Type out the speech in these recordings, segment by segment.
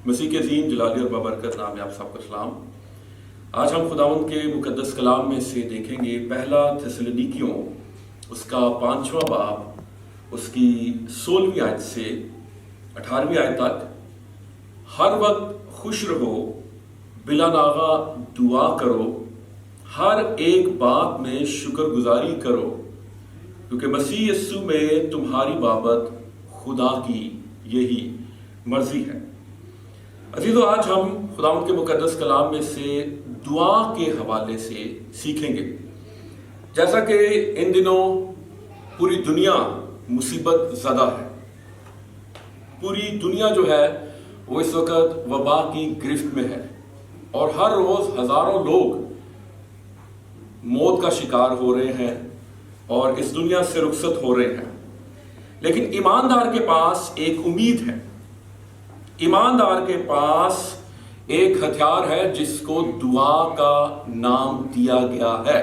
مسیح کے عظیم جلالی اور بابرکت نام میں آپ سب کو سلام۔ آج ہم خداوند کے مقدس کلام میں سے دیکھیں گے پہلا تھسلونیکیوں اس کا 5واں باب اس کی 16ویں آیت سے 18ویں آیت تک۔ ہر وقت خوش رہو، بلا ناغہ دعا کرو، ہر ایک بات میں شکر گزاری کرو، کیونکہ مسیح یسوع میں تمہاری بابت خدا کی یہی مرضی ہے۔ عزیزو، آج ہم خداوند کے مقدس کلام میں سے دعا کے حوالے سے سیکھیں گے۔ جیسا کہ ان دنوں پوری دنیا مصیبت زدہ ہے، پوری دنیا جو ہے وہ اس وقت وبا کی گرفت میں ہے، اور ہر روز ہزاروں لوگ موت کا شکار ہو رہے ہیں اور اس دنیا سے رخصت ہو رہے ہیں۔ لیکن ایماندار کے پاس ایک امید ہے، ایماندار کے پاس ایک ہتھیار ہے جس کو دعا کا نام دیا گیا ہے۔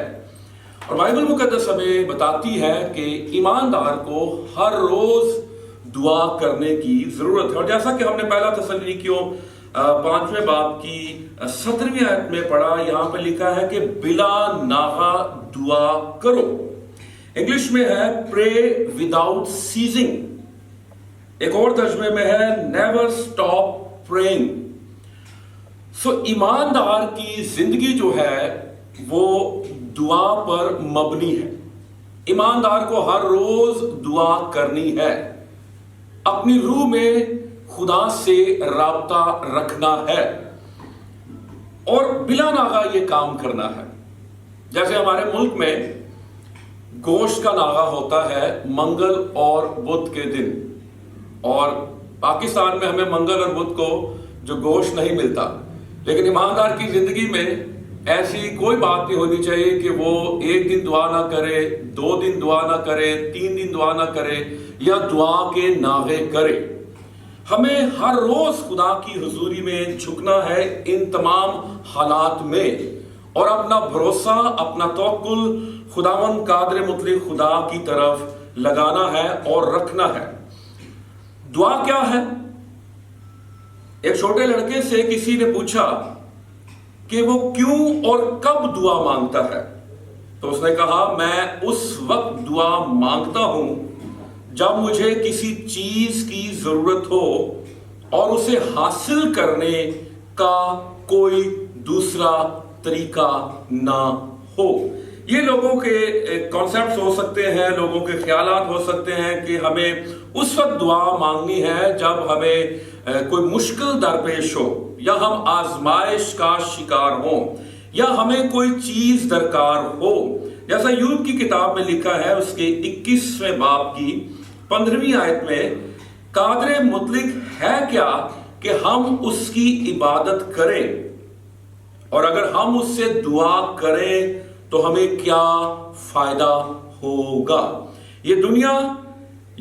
اور بائبل مقدس ہمیں بتاتی ہے کہ ایماندار کو ہر روز دعا کرنے کی ضرورت ہے۔ اور جیسا کہ ہم نے پہلا تسلونیکیوں 5ویں باب کی 17ویں آیت میں پڑھا، یہاں پہ لکھا ہے کہ بلا ناغہ دعا کرو۔ انگلش میں ہے pray without ceasing، ایک اور ترجمے میں ہے never stop praying۔ ایماندار کی زندگی جو ہے وہ دعا پر مبنی ہے۔ ایماندار کو ہر روز دعا کرنی ہے، اپنی روح میں خدا سے رابطہ رکھنا ہے اور بلا ناغہ یہ کام کرنا ہے۔ جیسے ہمارے ملک میں گوشت کا ناغہ ہوتا ہے منگل اور بدھ کے دن، اور پاکستان میں ہمیں منگل اور بدھ کو جو گوشت نہیں ملتا، لیکن ایماندار کی زندگی میں ایسی کوئی بات نہیں ہونی چاہیے کہ وہ ایک دن دعا نہ کرے، 2 دن دعا نہ کرے، 3 دن دعا نہ کرے یا دعا کے ناغے کرے۔ ہمیں ہر روز خدا کی حضوری میں جھکنا ہے ان تمام حالات میں، اور اپنا بھروسہ، اپنا توکل خداوند قادر مطلق خدا کی طرف لگانا ہے اور رکھنا ہے۔ دعا کیا ہے؟ ایک چھوٹے لڑکے سے کسی نے پوچھا کہ وہ کیوں اور کب دعا مانگتا ہے، تو اس نے کہا میں اس وقت دعا مانگتا ہوں جب مجھے کسی چیز کی ضرورت ہو اور اسے حاصل کرنے کا کوئی دوسرا طریقہ نہ ہو۔ یہ لوگوں کے کانسیپٹس ہو سکتے ہیں، لوگوں کے خیالات ہو سکتے ہیں کہ ہمیں اس وقت دعا مانگنی ہے جب ہمیں کوئی مشکل درپیش ہو، یا ہم آزمائش کا شکار ہوں، یا ہمیں کوئی چیز درکار ہو۔ جیسا یوب کی کتاب میں لکھا ہے اس کے 21ویں باب کی 15ویں آیت میں، قادر مطلق ہے کیا کہ ہم اس کی عبادت کریں، اور اگر ہم اس سے دعا کریں تو ہمیں کیا فائدہ ہوگا۔ یہ دنیا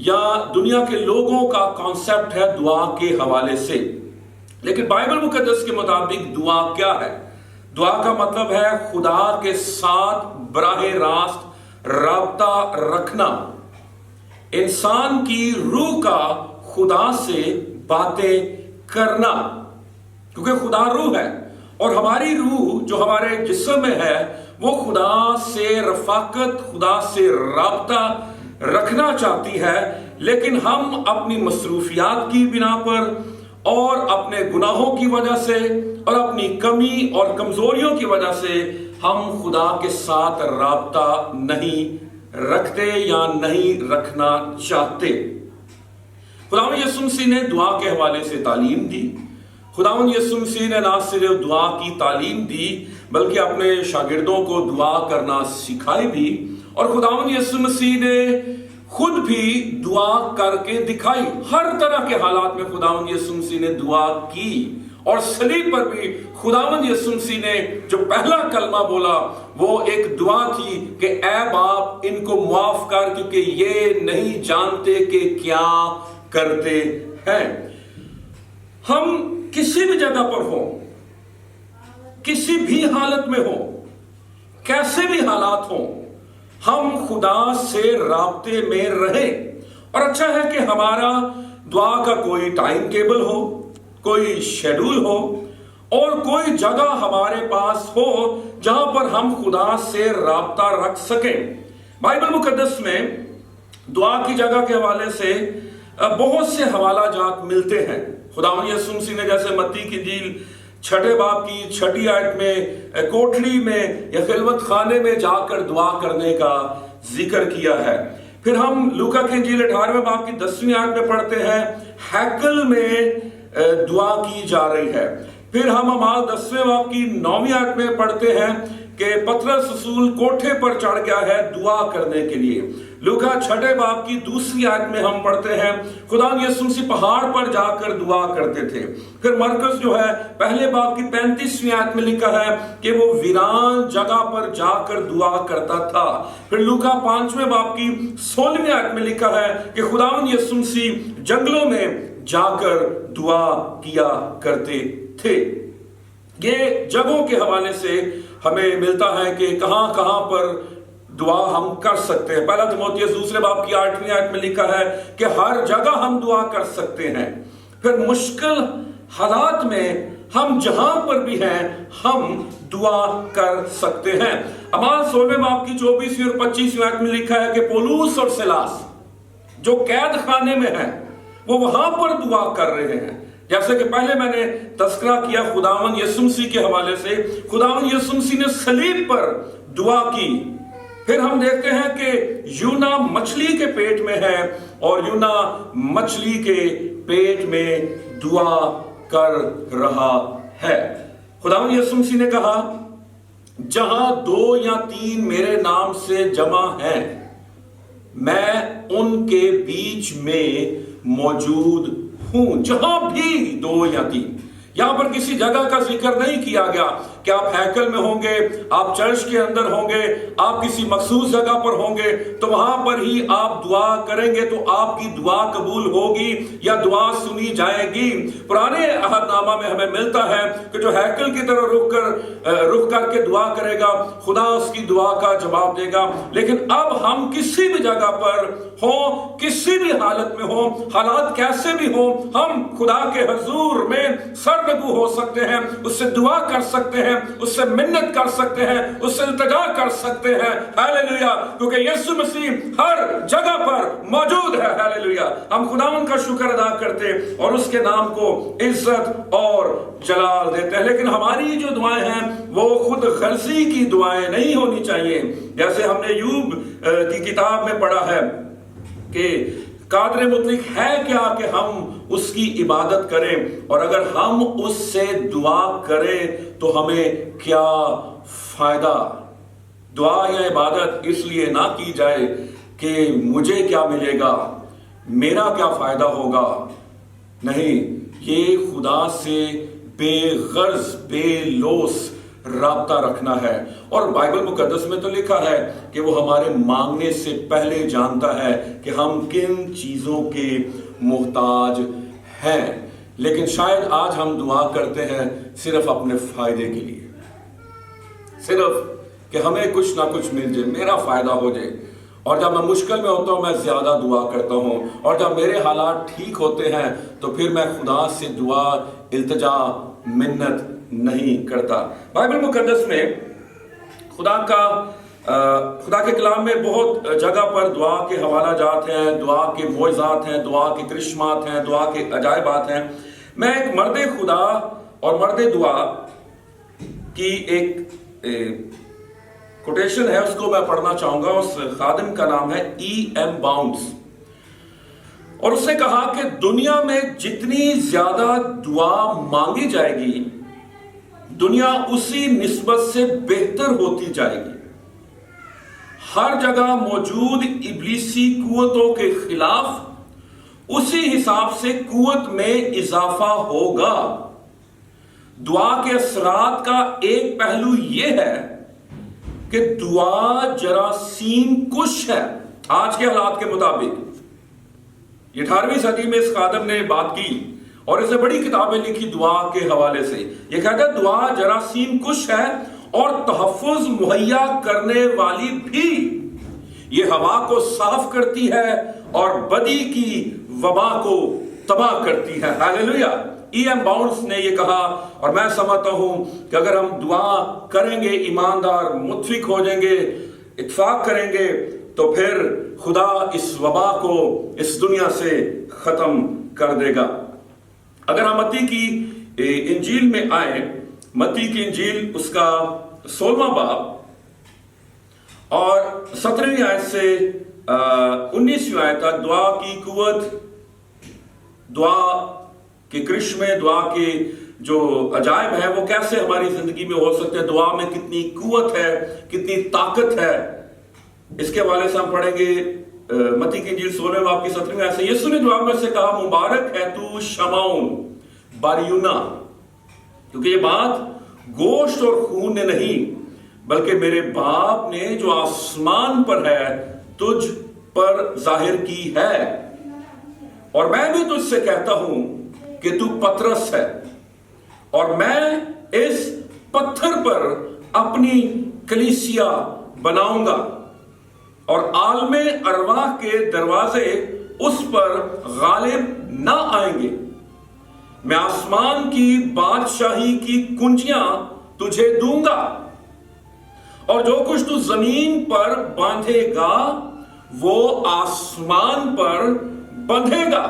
یا دنیا کے لوگوں کا کانسیپٹ ہے دعا کے حوالے سے، لیکن بائبل مقدس کے مطابق دعا کیا ہے؟ دعا کا مطلب ہے خدا کے ساتھ براہ راست رابطہ رکھنا، انسان کی روح کا خدا سے باتیں کرنا، کیونکہ خدا روح ہے اور ہماری روح جو ہمارے جسم میں ہے وہ خدا سے رفاقت، خدا سے رابطہ رکھنا چاہتی ہے، لیکن ہم اپنی مصروفیات کی بنا پر اور اپنے گناہوں کی وجہ سے اور اپنی کمی اور کمزوریوں کی وجہ سے ہم خدا کے ساتھ رابطہ نہیں رکھتے یا نہیں رکھنا چاہتے۔ خداوند یسوع مسیح نے دعا کے حوالے سے تعلیم دی۔ خداوند یسوع مسیح نے نہ صرف دعا کی تعلیم دی بلکہ اپنے شاگردوں کو دعا کرنا سکھائی بھی، اور خداوند یسوع مسیح نے خود بھی دعا کر کے دکھائی۔ ہر طرح کے حالات میں خداوند یسوع مسیح نے دعا کی، اور صلیب پر بھی خداوند یسوع مسیح نے جو پہلا کلمہ بولا وہ ایک دعا تھی کہ اے باپ ان کو معاف کر، کیونکہ یہ نہیں جانتے کہ کیا کرتے ہیں۔ ہم کسی بھی جگہ پر ہوں، کسی بھی حالت میں ہوں، کیسے بھی حالات ہوں، ہم خدا سے رابطے میں رہیں۔ اور اچھا ہے کہ ہمارا دعا کا کوئی ٹائم ٹیبل ہو، کوئی شیڈول ہو اور کوئی جگہ ہمارے پاس ہو جہاں پر ہم خدا سے رابطہ رکھ سکیں۔ بائبل مقدس میں دعا کی جگہ کے حوالے سے بہت سے حوالہ جات ملتے ہیں۔ خداوند یسوع مسیح نے جیسے متی کی انجیل 6 باب کی 6 آیت میں کوٹھڑی میں یا خلوت خانے میں جا کر دعا کرنے کا ذکر کیا ہے۔ پھر ہم لوکا کی انجیل 18 باب کی 10 آیت میں پڑھتے ہیں ہیکل میں دعا کی جا رہی ہے۔ پھر ہم اعمال 10 باب کی 9 آیت میں پڑھتے ہیں کہ پطرس رسول کوٹھے پر چڑھ گیا ہے دعا کرنے کے لیے۔ لوکا 6 باب کی 2 آیت میں ہم پڑھتے ہیں خداوند یسوع مسیح پہاڑ پر جا کر دعا کرتے تھے۔ پھر مرکز جو ہے 1 باب کی 35 آیت میں لکھا ہے کہ وہ ویران جگہ پر جا کر دعا کرتا تھا۔ پھر لوکا 5 باب کی 16 آیت میں لکھا ہے کہ خداوند یسوع مسیح جنگلوں میں جا کر دعا کیا کرتے تھے۔ یہ جگہوں کے حوالے سے ہمیں ملتا ہے کہ کہاں کہاں پر دعا ہم کر سکتے ہیں۔ 1 تیموتھیوس 2 باب کی 8 آیت میں لکھا ہے کہ ہر جگہ ہم دعا کر سکتے ہیں۔ پھر مشکل حالات میں ہم جہاں پر بھی ہیں ہم دعا کر سکتے ہیں۔ اعمال 16 باب کی 24 اور 25 آیت میں لکھا ہے کہ پولس اور سیلاس جو قید خانے میں ہیں وہ وہاں پر دعا کر رہے ہیں۔ جیسے کہ پہلے میں نے تذکرہ کیا خداوند یسوع مسیح کے حوالے سے، خداوند یسوع مسیح نے صلیب پر دعا کی۔ پھر ہم دیکھتے ہیں کہ یونا مچھلی کے پیٹ میں ہے اور یونا مچھلی کے پیٹ میں دعا کر رہا ہے۔ خداوند یسوع مسیح نے کہا جہاں 2 یا 3 میرے نام سے جمع ہیں میں ان کے بیچ میں موجود ہوں۔ جہاں بھی 2 یا 3، یہاں پر کسی جگہ کا ذکر نہیں کیا گیا کہ آپ ہیکل میں ہوں گے، آپ چرچ کے اندر ہوں گے، آپ کسی مخصوص جگہ پر ہوں گے تو وہاں پر ہی آپ دعا کریں گے تو آپ کی دعا قبول ہوگی یا دعا سنی جائے گی۔ پرانے عہد نامہ میں ہمیں ملتا ہے کہ جو ہیکل کی طرح رخ کر کے دعا کرے گا خدا اس کی دعا کا جواب دے گا۔ لیکن اب ہم کسی بھی جگہ پر ہوں، کسی بھی حالت میں ہوں، حالات کیسے بھی ہوں، ہم خدا کے حضور میں سرنگو ہو سکتے ہیں، اس سے دعا کر سکتے ہیں، اس سے منت کر سکتے ہیں، اس سے التجا کر سکتے ہیں۔ ہاللیلویا! کیونکہ یسوع مسیح ہر جگہ پر موجود ہے۔ ہاللیلویا! ہم خداوند کا شکر ادا کرتے اور اس کے نام کو عزت اور جلال دیتے ہیں۔ لیکن ہماری جو دعائیں ہیں وہ خود غرضی کی دعائیں نہیں ہونی چاہیے۔ جیسے ہم نے ایوب کی کتاب میں پڑھا ہے کہ قادر مطلق ہے کیا کہ ہم اس کی عبادت کریں، اور اگر ہم اس سے دعا کریں تو ہمیں کیا فائدہ۔ دعا یا عبادت اس لیے نہ کی جائے کہ مجھے کیا ملے گا، میرا کیا فائدہ ہوگا، نہیں، یہ خدا سے بے غرض بے لوث رابطہ رکھنا ہے۔ اور بائبل مقدس میں تو لکھا ہے کہ وہ ہمارے مانگنے سے پہلے جانتا ہے کہ ہم کن چیزوں کے محتاج ہیں۔ لیکن شاید آج ہم دعا کرتے ہیں صرف اپنے فائدے کے لیے، صرف کہ ہمیں کچھ نہ کچھ مل جائے، میرا فائدہ ہو جائے۔ اور جب میں مشکل میں ہوتا ہوں میں زیادہ دعا کرتا ہوں، اور جب میرے حالات ٹھیک ہوتے ہیں تو پھر میں خدا سے دعا، التجا، منت نہیں کرتا۔ بائبل مقدس میں خدا کے کلام میں بہت جگہ پر دعا کے حوالہ جات ہیں، دعا کے معجزات ہیں، دعا کے کرشمات ہیں، دعا کے عجائبات ہیں۔ میں ایک مرد خدا اور مرد دعا کی ایک کوٹیشن ہے، اس کو میں پڑھنا چاہوں گا۔ اس خادم کا نام ہے E.M. باؤنس، اور اس نے کہا کہ دنیا میں جتنی زیادہ دعا مانگی جائے گی دنیا اسی نسبت سے بہتر ہوتی جائے گی۔ ہر جگہ موجود ابلیسی قوتوں کے خلاف اسی حساب سے قوت میں اضافہ ہوگا۔ دعا کے اثرات کا ایک پہلو یہ ہے کہ دعا جراثیم کش ہے۔ آج کے حالات کے مطابق 18ویں صدی میں اس خادم نے بات کی اور اسے بڑی کتابیں لکھی دعا کے حوالے سے۔ یہ کہتا ہے دعا جراثیم کش ہے اور تحفظ مہیا کرنے والی بھی۔ یہ ہوا کو صاف کرتی ہے اور بدی کی وبا کو تباہ کرتی ہے۔ ہاللیلویا! E.M. बाउंस ने ये कहा, और मैं समझता हूं कि अगर हम दुआ करेंगे, ईमानदार मुत्फिक हो जाएंगे, इत्फाक करेंगे, तो फिर खुदा इस वबा को इस दुनिया से खत्म कर देगा। अगर हम मत्ती की इंजील में आए, मत्ती की इंजील उसका 16वां बाब और 17वीं आयत से 19वीं आयत तक दुआ की कुव्वत, दुआ के करिश्मे, दुआ के जो अजायब है वो कैसे हमारी जिंदगी में हो सकते हैं, दुआ में कितनी कुव्वत है, कितनी ताकत है, इसके हवाले से हम पढ़ेंगे मत्ती की इंजील 16वें बाब की 17वीं आयत से। यीशु ने दुआ में से कहा, मुबारक है तू शमौन बारयूना, क्योंकि ये बात गोश्त और खून ने नहीं बल्कि मेरे बाप ने जो आसमान पर है तुझ पर जाहिर की है। और मैं भी तुझसे कहता हूं कि तू पतरस है, और मैं इस पत्थर पर अपनी कलीसिया बनाऊंगा, और आलमे अरवाह के दरवाजे उस पर गालिब ना आएंगे। मैं आसमान की बादशाही की कुंजियां तुझे दूंगा, और जो कुछ तू जमीन पर बांधेगा वो आसमान पर बंधेगा,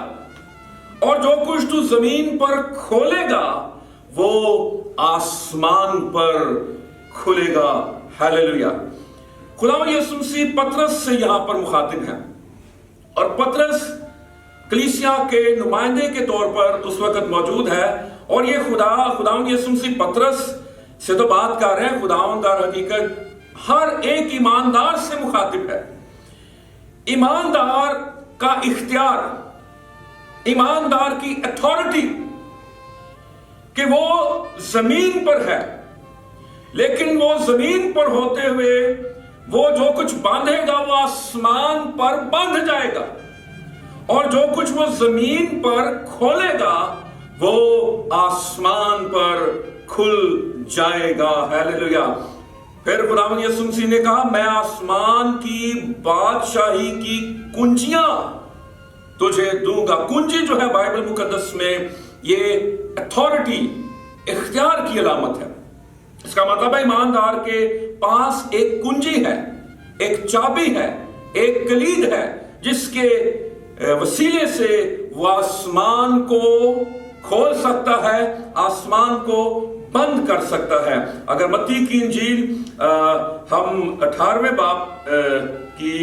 और जो कुछ तू जमीन पर खोलेगा वो आसमान पर खुलेगा। हालेलुया। खुदा यीशु मसीह पतरस से यहां पर मुखातिब है, और पतरस कलीसिया के नुमाइंदे के तौर पर उस वक्त मौजूद है, और ये खुदा यीशु मसीह पतरस से तो बात कर रहे हैं, खुदावंद हकीकत हर एक ईमानदार से मुखातिब है। ईमानदार का इख्तियार, ईमानदार की अथॉरिटी कि वो जमीन पर है, लेकिन वो जमीन पर होते हुए वो जो कुछ बांधेगा वो आसमान पर बंध जाएगा, और जो कुछ वो जमीन पर खोलेगा वो आसमान पर खुल जाएगा। हालेलुया। फिर खुदावंद यीशु मसीह ने कहा, मैं आसमान की बादशाही की कुंजियां तुझे दूंगा। कुंजी जो है बाइबल मुकद्दस में ये अथॉरिटी, इख्तियार की अलामत है। इसका मतलब है ईमानदार के पास एक कुंजी है, एक चाबी है, एक कलीद है, जिसके वसीले से वो आसमान को खोल सकता है, आसमान को बंद कर सकता है। अगर मत्ती की इंजील हम 18वें बाब की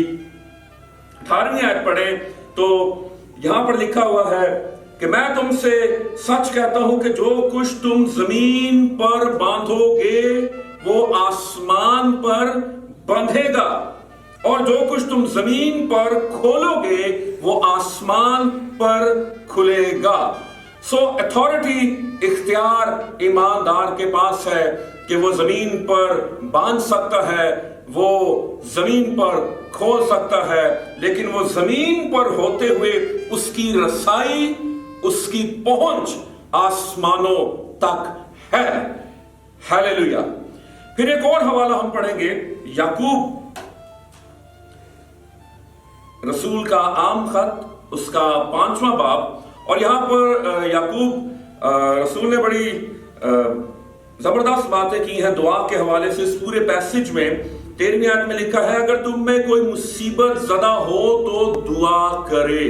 18वीं आयत पढ़े तो यहां पर लिखा हुआ है कि मैं तुमसे सच कहता हूं कि जो कुछ तुम जमीन पर बांधोगे वो आसमान पर बंधेगा, और जो कुछ तुम जमीन पर खोलोगे वो आसमान पर खुलेगा। सो अथॉरिटी, इख्तियार ईमानदार के पास है कि वो जमीन पर बांध सकता है, वो जमीन पर खोल सकता है, लेकिन वो जमीन पर होते हुए उसकी रसाई, उसकी पहुंच आसमानों तक है। हालेलुया। फिर एक और हवाला हम पढ़ेंगे, याकूब रसूल का आम खत, उसका 5वां बाब, और यहां पर याकूब रसूल ने बड़ी जबरदस्त बातें की हैं दुआ के हवाले से। इस पूरे पैसेज में 13वीं आयत में लिखा है, अगर तुम में कोई मुसीबत ज़दा हो तो दुआ करे।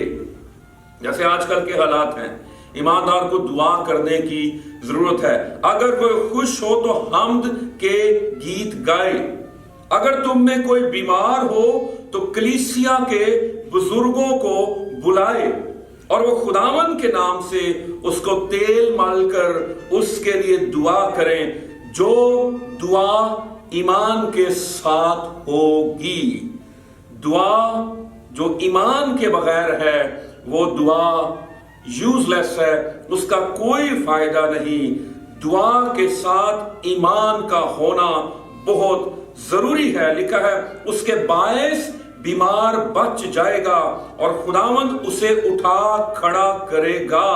जैसे आजकल के हालात हैं, ईमानदार को दुआ करने की जरूरत है। अगर कोई खुश हो तो हम्द के गीत गाए। अगर तुम में कोई बीमार हो तो कलीसिया के बुजुर्गों को बुलाए, और वो खुदावन के नाम से उसको तेल मलकर उसके लिए दुआ करें, जो दुआ ईमान के साथ होगी। दुआ जो ईमान के बगैर है वो दुआ यूजलेस है, उसका कोई फायदा नहीं। दुआ के साथ ईमान का होना बहुत जरूरी है। लिखा है, उसके बायस बीमार बच जाएगा और खुदावंद उसे उठा खड़ा करेगा,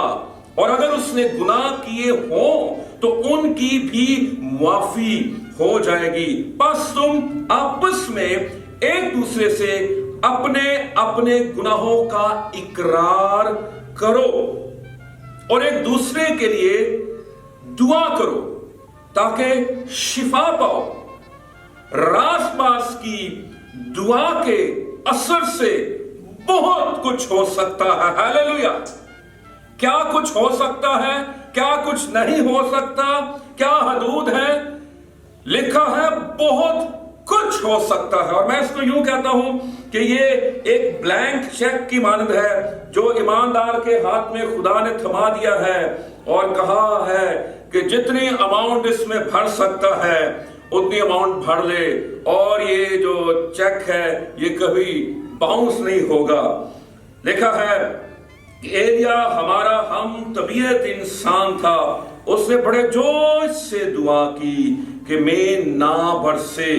और अगर उसने गुनाह किए हो तो उनकी भी माफी हो जाएगी। बस तुम आपस में एक दूसरे से अपने अपने गुनाहों का इकरार करो और एक दूसरे के लिए दुआ करो ताकि शिफा पाओ। रासपास की दुआ के असर से बहुत कुछ हो सकता है। हालेलुया। क्या कुछ हो सकता है, क्या कुछ नहीं हो सकता, क्या हदूद है? लिखा है बहुत कुछ हो सकता है। और मैं इसको यूं कहता हूं कि ये एक ब्लैंक चेक की मानंद है जो ईमानदार के हाथ में खुदा ने थमा दिया है और कहा है कि जितनी अमाउंट इसमें भर सकता है उतनी अमाउंट भर ले, और ये जो चेक है ये कभी बाउंस नहीं होगा। लिखा है कि एलिया हमारा हम तबीयत इंसान था, उसने बड़े जोश से दुआ की कि मैं ना बरसे।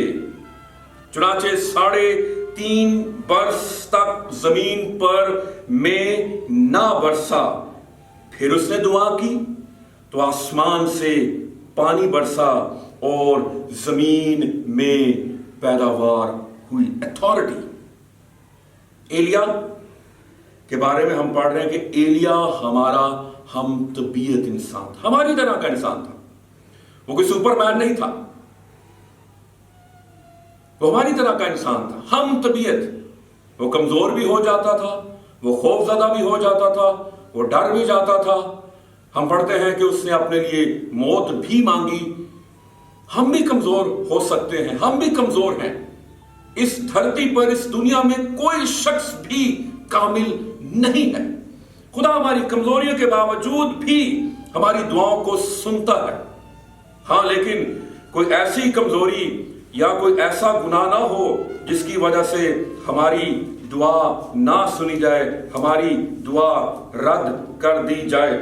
चुनाचे 3.5 बरस तक जमीन पर मैं ना बरसा। फिर उसने दुआ की तो आसमान से पानी बरसा और जमीन में पैदावार हुई। अथॉरिटी। एलिया के बारे में हम पढ़ रहे हैं कि एलिया हमारा हम तबीयत इंसान था, हमारी तरह का इंसान था। वो कोई सुपरमैन नहीं था, वो हमारी तरह का इंसान था, हम तबीयत। वो कमजोर भी हो जाता था, वो खौफजदा भी हो जाता था, वो डर भी जाता था। हम पढ़ते हैं कि उसने अपने लिए मौत भी मांगी। हम भी कमजोर हो सकते हैं, हम भी कमजोर हैं। इस धरती पर, इस दुनिया में कोई शख्स भी कामिल नहीं है। खुदा हमारी कमजोरियों के बावजूद भी हमारी दुआओं को सुनता है। हां, लेकिन कोई ऐसी कमजोरी या कोई ऐसा गुनाह ना हो जिसकी वजह से हमारी दुआ ना सुनी जाए, हमारी दुआ रद्द कर दी जाए।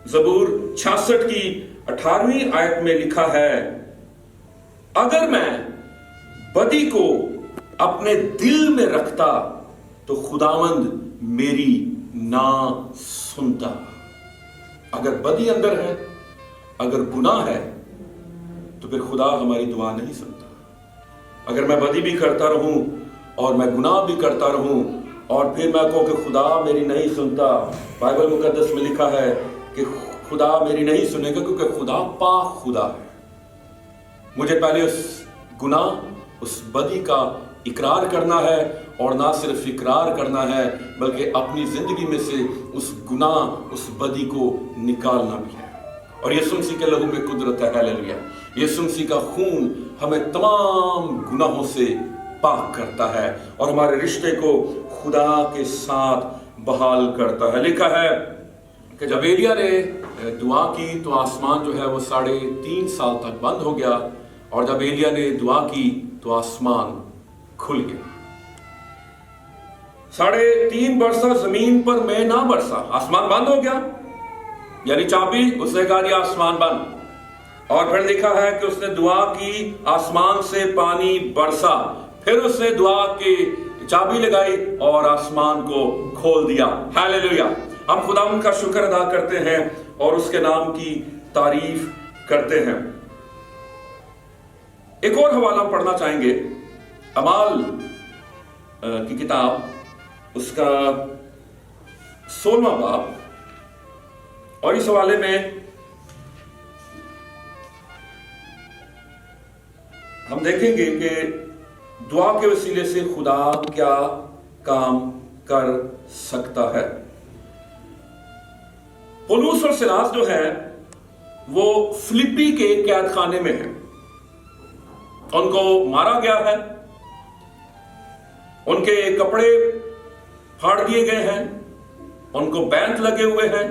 ज़बूर 66 की 18वीं आयत में लिखा है, अगर मैं बदी को अपने दिल में रखता तो खुदावंद मेरी ना सुनता। अगर बदी अंदर है, अगर गुनाह है, तो फिर खुदा हमारी दुआ नहीं सुनता। अगर मैं बदी भी करता रहूं और मैं गुनाह भी करता रहूं और फिर मैं कहूं कि खुदा मेरी नहीं सुनता, बाइबल मुकद्दस में लिखा है कि खुदा मेरी नहीं सुनेगा क्योंकि खुदा पाक खुदा है। मुझे पहले उस गुनाह, उस बदी का इकरार करना है, और ना सिर्फ इकरार करना है बल्कि अपनी जिंदगी में से उस गुनाह, उस बदी को निकालना भी है। और यीशु मसीह के लहू में कुदरत है। हालेलुया। यीशु मसीह का खून हमें तमाम गुनाहों से पाक करता है और हमारे रिश्ते को खुदा के साथ बहाल करता है। लिखा है कि जब एलिया ने दुआ की तो आसमान जो है वो 3.5 साल तक बंद हो गया, और जब एलिया ने दुआ की तो आसमान खुल गया। 3.5 बरसा जमीन पर मैं ना बरसा, आसमान बंद हो गया, यानी चाबी उसने कहा दिया आसमान बंद। और फिर लिखा है कि उसने दुआ की, आसमान से पानी बरसा। फिर उसने दुआ की, चाबी लगाई और आसमान को खोल दिया। हालेलुया। हम खुदा का शुक्र अदा करते हैं और उसके नाम की तारीफ करते हैं। एक और हवाला पढ़ना चाहेंगे, अमाल की किताब, उसका 16वां बाब, और इस हवाले में हम देखेंगे कि दुआ के वसीले से खुदा क्या काम कर सकता है। पौलुस और सिलास जो है वो फिलिप्पी के कैद खाने में है, उनको मारा गया है, उनके कपड़े फाड़ दिए गए हैं, उनको बैंत लगे हुए हैं,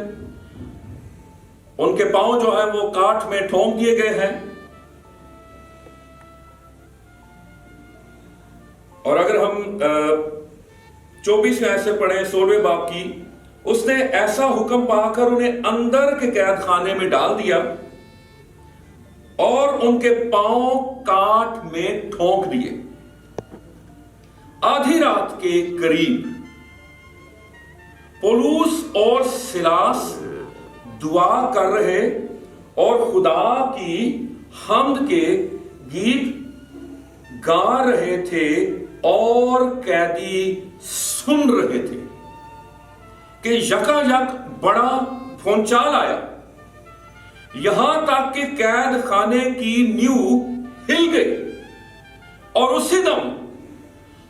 उनके पांव जो है वो काठ में ठोंक दिए गए हैं। और अगर हम 24वें आयत से पढ़ें 16वें बाब की, उसने ऐसा हुक्म पाकर उन्हें अंदर के कैद खाने में डाल दिया और उनके पांव काठ में ठोंक दिए। आधी रात के करीब पौलुस और सिलास दुआ कर रहे और खुदा की हम्द के गीत गा रहे थे और कैदी सुन रहे थे कि यकायक बड़ा भूचाल आया, यहां तक कि कैद खाने की नींव हिल गई और उसी दम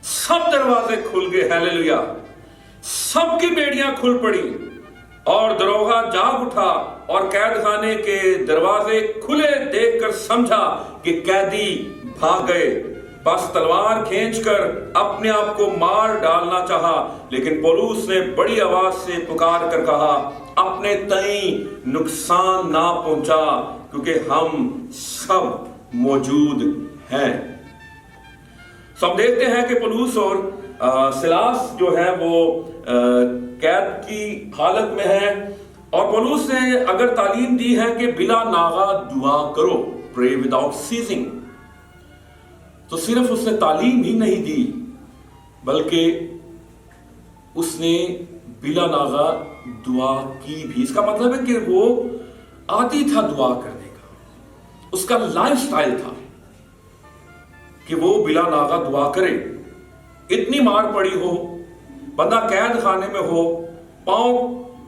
सब दरवाजे खुल गए। हालेलुया। सबकी बेड़ियां खुल पड़ी और दरोगा जाग उठा और कैद खाने के दरवाजे खुले देखकर समझा कि कैदी भाग गए। बस तलवार खींचकर अपने आप को मार डालना चाहा, लेकिन पौलुस ने बड़ी आवाज से पुकार कर कहा, अपने तई नुकसान ना पहुंचा, क्योंकि हम सब मौजूद हैं। तो हम देखते हैं कि पौलुस और सिलास जो है वो कैद की हालत में है, और पौलुस ने अगर तालीम दी है कि बिला नागा दुआ करो, प्रे विदाउट सीजिंग, तो सिर्फ उसने तालीम ही नहीं दी, बल्कि उसने बिला नागा दुआ की भी। इसका मतलब है कि वो आदी था दुआ करने का, उसका लाइफस्टाइल था कि वो बिला नागा दुआ करे। इतनी मार पड़ी हो, बंदा कैद खाने में हो, पांव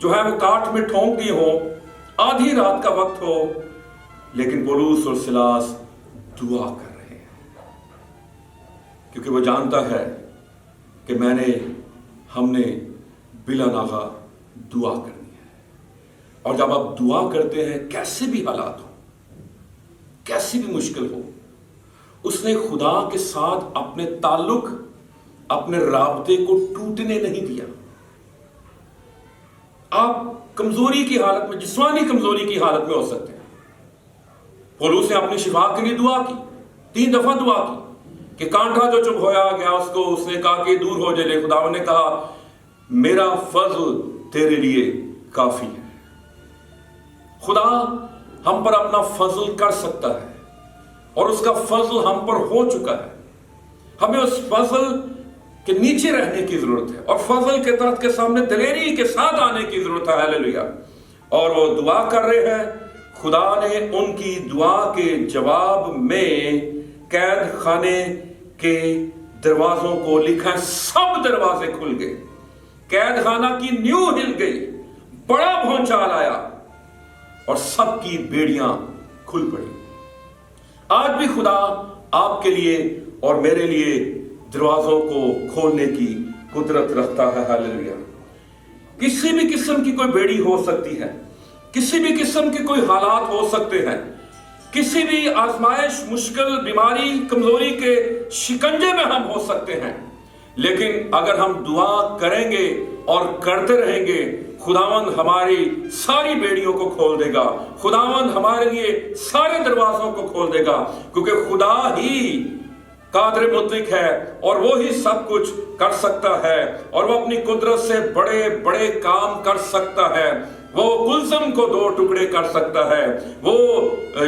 जो है वो काट में ठोंक दिए हो, आधी रात का वक्त हो, लेकिन पौलुस और सिलास दुआ कर रहे हैं, क्योंकि वो जानता है कि हमने बिला नागा दुआ करनी है। और जब आप दुआ करते हैं, कैसे भी हालात हो, कैसी भी मुश्किल हो, उसने खुदा के साथ अपने ताल्लुक, अपने राबते को टूटने नहीं दिया। आप कमजोरी की हालत में, जिस्मानी कमजोरी की हालत में हो सकते हैं। पौलुस ने अपनी शिफा के लिए दुआ की, 3 दफा दुआ की कि कांटा जो चुभ होया गया उसको उसने कहा कि दूर हो जाए। खुदा ने कहा, मेरा फजल तेरे लिए काफी है। खुदा हम पर अपना फजल कर सकता है और उसका फजल हम पर हो चुका है। हमें उस फजल के नीचे रहने की जरूरत है और फजल के तहत के सामने दलेरी के साथ आने की जरूरत है। हालेलुया। और वो दुआ कर रहे हैं। खुदा ने उनकी दुआ के जवाब में कैद खाने के दरवाजों को लिखा, सब दरवाजे खुल गए, कैद खाना की नींव हिल गई, बड़ा भूचाल आया और सबकी बेड़ियां खुल पड़ी। आज भी खुदा आपके लिए और मेरे लिए दरवाजों को खोलने की कुदरत रखता है। हालेलुया। किसी भी किस्म की कोई बेड़ी हो सकती है, किसी भी किस्म के कोई हालात हो सकते हैं, किसी भी आजमाइश, मुश्किल, बीमारी, कमजोरी के शिकंजे में हम हो सकते हैं, लेकिन अगर हम दुआ करेंगे और करते रहेंगे, खुदावंद हमारी सारी बेड़ियों को खोल देगा, खुदावंद हमारे लिए सारे दरवाजों को खोल देगा, क्योंकि खुदा ही कादिर मुतलक है और वो ही सब कुछ कर सकता है और वो अपनी कुदरत से बड़े बड़े काम कर सकता है। वो कुलसम को 2 टुकड़े कर सकता है, वो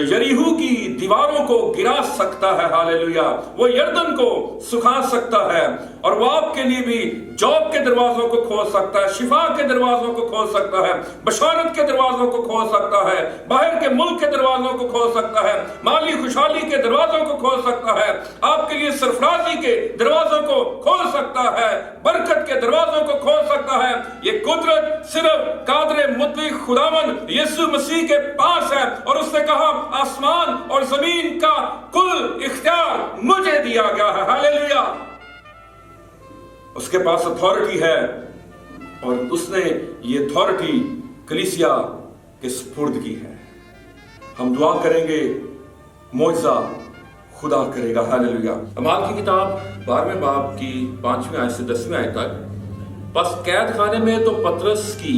यरीहू की दीवारों को गिरा सकता है। हालेलुया। वो यर्दन को सुखा सकता है और वो आपके लिए भी जॉब के दरवाजों को खोल सकता है, शिफा के दरवाजों को खोल सकता है, बशारत के दरवाजों को खोल सकता है, बाहर के मुल्क के दरवाजों को खोल सकता है, माली खुशहाली के दरवाजों को खोल सकता है, आपके लिए सरफराजी के दरवाजों को खोल सकता है, बरकत के दरवाजों को खोल सकता है। ये कुदरत सिर्फ कादिर मुतलक खुदावन यीशु मसीह के पास है और उसने कहा, आसमान और जमीन का कुल इख्तियार मुझे दिया गया है। हालेलुया। उसके पास अथॉरिटी है और उसने ये अथॉरिटी कलीसिया के सुपुर्द की है। हम दुआ करेंगे, मौजज़ा खुदा करेगा। हालेलुया। अमाल की किताब 12वें बाब की 5वीं आयत से 10वीं आयत तक। बस कैद खाने में तो पतरस की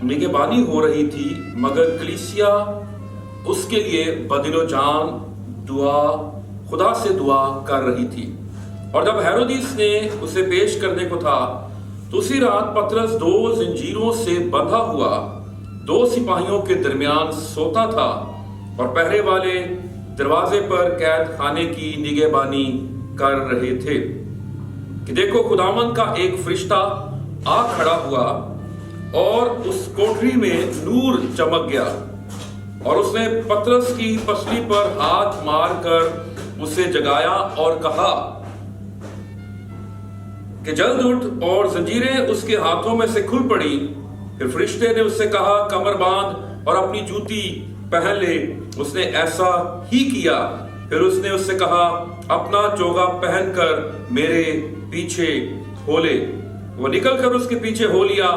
निगहबानी हो रही थी, मगर कलीसिया उसके लिए बदिलो जान खुदा से दुआ कर रही थी। और जब हेरोदिस ने उसे पेश करने को था, तो उसी रात पतरस 2 जंजीरों से बंधा हुआ 2 सिपाहियों के दरमियान सोता था और पहरे वाले दरवाजे पर कैद खाने की निगहबानी कर रहे थे कि देखो, खुदावंद का एक फरिश्ता आ खड़ा हुआ और उस कोठरी में नूर चमक गया और उसने पतरस की पसली पर हाथ मारकर उसे जगाया और कहा कि जल्द उठ, और जंजीरें उसके हाथों में से खुल पड़ी फिर फरिश्ते ने उससे कहा, कमर बांध और अपनी जूती पहन ले। उसने ऐसा ही किया। फिर उसने उससे कहा, अपना चोगा पहनकर मेरे पीछे हो ले। वो निकलकर उसके पीछे हो लिया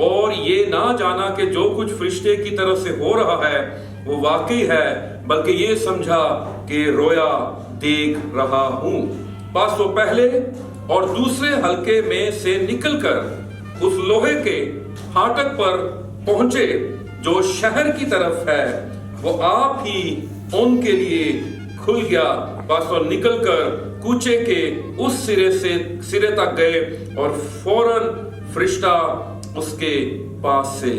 और ये ना जाना कि जो कुछ फरिश्ते की तरफ से हो रहा है वो वाकई है, बल्कि ये समझा कि रोया देख रहा हूं। बस वो पहले और दूसरे हलके में से निकलकर उस लोहे के फाटक पर पहुंचे जो शहर की तरफ है। वो आप ही उनके लिए खुल गया। बस वो निकलकर कूचे के उस सिरे तक गए और फौरन फरिश्ता उसके पास से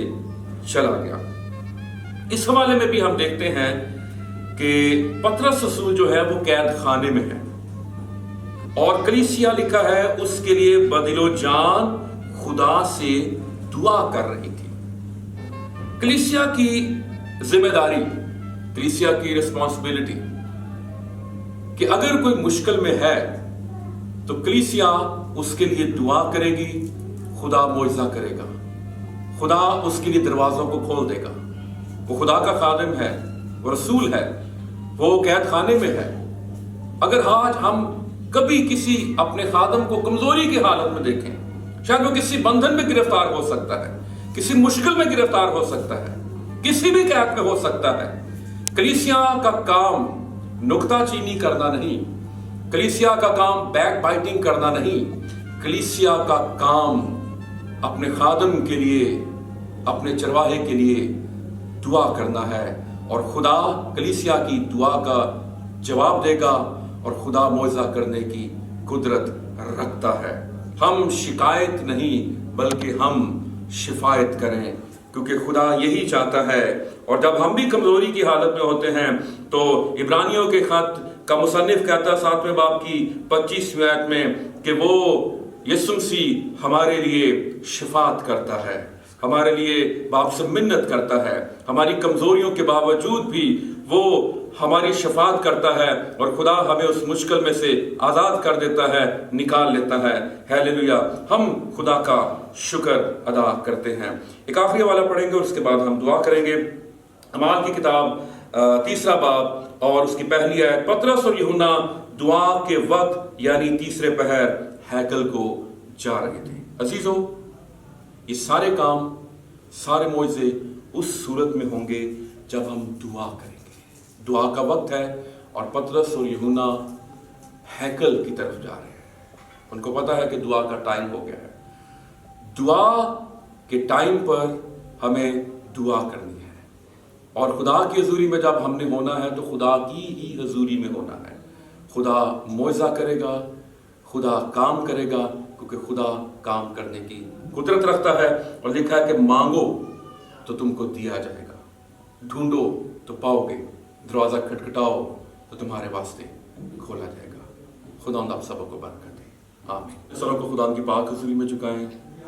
चला गया। इस हवाले में भी हम देखते हैं कि पतरस रसूल जो है वो कैद खाने में है और कलीसिया लिखा है उसके लिए बदिलो जान खुदा से दुआ कर रही थी। कलीसिया की जिम्मेदारी, कलीसिया की रिस्पॉन्सिबिलिटी कि अगर कोई मुश्किल में है तो कलीसिया उसके लिए दुआ करेगी, खुदा मुआवजा करेगा, खुदा उसके लिए दरवाजों को खोल देगा। वो खुदा का खादिम है, वो रसूल है, वो कैद खाने में है। अगर आज हम कभी किसी अपने खादिम को कमजोरी की हालत में देखें, शायद वो किसी बंधन में गिरफ्तार हो सकता है, किसी मुश्किल में गिरफ्तार हो सकता है, किसी भी कैद में हो सकता है। कलीसिया का काम नुक्ताचीनी करना नहीं, कलीसिया का काम बैक बाइटिंग करना नहीं, कलीसिया का काम अपने खादिम के लिए, अपने चरवाहे के लिए दुआ करना है और खुदा कलीसिया की दुआ का जवाब देगा और खुदा मुआवजा करने की कुदरत रखता है। हम शिकायत नहीं बल्कि हम शिफायत करें, क्योंकि खुदा यही चाहता है। और जब हम भी कमजोरी की हालत में होते हैं तो इब्रानियों के खत का मुसन्निफ कहता है 7वें बाब की 25वीं आयत में कि वो यीशु मसीह हमारे लिए शिफात करता है, हमारे लिए बाप से मिन्नत करता है, हमारी कमजोरियों के बावजूद भी वो हमारी शफात करता है और खुदा हमें उस मुश्किल में से आजाद कर देता है, निकाल लेता है। हालेलुया, हम खुदा का शुक्र अदा करते हैं। एक आखिरी हवाला पढ़ेंगे और उसके बाद हम दुआ करेंगे। अमाल की किताब 3रा बाब और उसकी पहली आयत। पतरस और यूहन्ना दुआ के वक्त यानी तीसरे पहर हैकल को जा रहे थे। अजीजों, ये सारे काम, सारे मुआवजे उस सूरत में होंगे जब हम दुआ करेंगे। दुआ का वक्त है और पतरस और यूहन्ना हैकल की तरफ जा रहे हैं। उनको पता है कि दुआ का टाइम हो गया है। दुआ के टाइम पर हमें दुआ करनी है और खुदा की हजूरी में जब हमने होना है तो खुदा की ही हजूरी में होना है। खुदा मुआवजा करेगा, खुदा काम करेगा, क्योंकि खुदा काम करने की कुदरत रखता है। और लिखा है कि मांगो तो तुमको दिया जाएगा, ढूंढो तो पाओगे, दरवाजा खटखटाओ तो तुम्हारे वास्ते खोला जाएगा। खुदा आप सबको बरकत दे, आमीन। सरों को खुदा की पाक हजूरी में झुकाएं।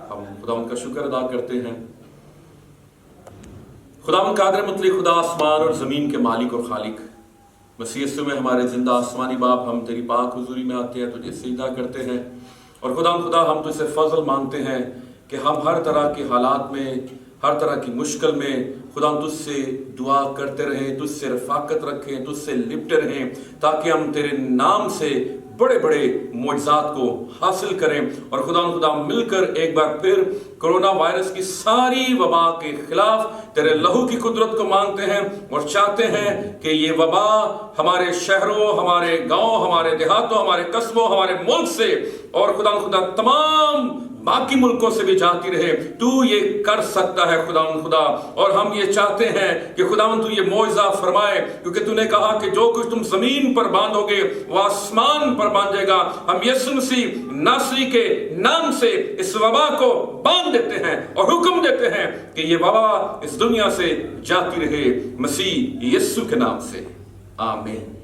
हम खुदा उनका शुक्र अदा करते हैं। खुदा कादिर मुतलक, खुदा आसमान और जमीन के मालिक और खालिक, मसीह में हमारे जिंदा आसमानी बाप, हम तेरी पाक हुजूरी में आते हैं, तुझे सजदा करते हैं और खुदा हम तुझसे फजल मांगते हैं कि हम हर तरह के हालात में, हर तरह की मुश्किल में खुदा तुझसे दुआ करते रहें, तुझसे रफाकत रखें, तुझसे लिपटे रहें, ताकि हम तेरे नाम से बड़े बड़े मुआजिज़ात को हासिल करें। और खुदा मिलकर एक बार फिर कोरोना वायरस की सारी वबा के खिलाफ तेरे लहू की कुदरत को मांगते हैं और चाहते हैं कि ये वबा हमारे शहरों, हमारे गांव, हमारे देहातों, हमारे कस्बों, हमारे मुल्क से और खुदा तमाम बाकी मुल्कों से भी जाती रहे। तू ये कर सकता है खुदा, और हम ये चाहते हैं कि खुदा तू ये मौजज़ा फरमाए, क्योंकि तूने कहा कि जो कुछ तुम जमीन पर बांधोगे वो आसमान पर बांधेगा। हम यीशु मसीह नासरी के नाम से इस वबा को बांध देते हैं और हुक्म देते हैं कि ये वबा इस दुनिया से जाती रहे, मसीह यीशु के नाम से, आमीन।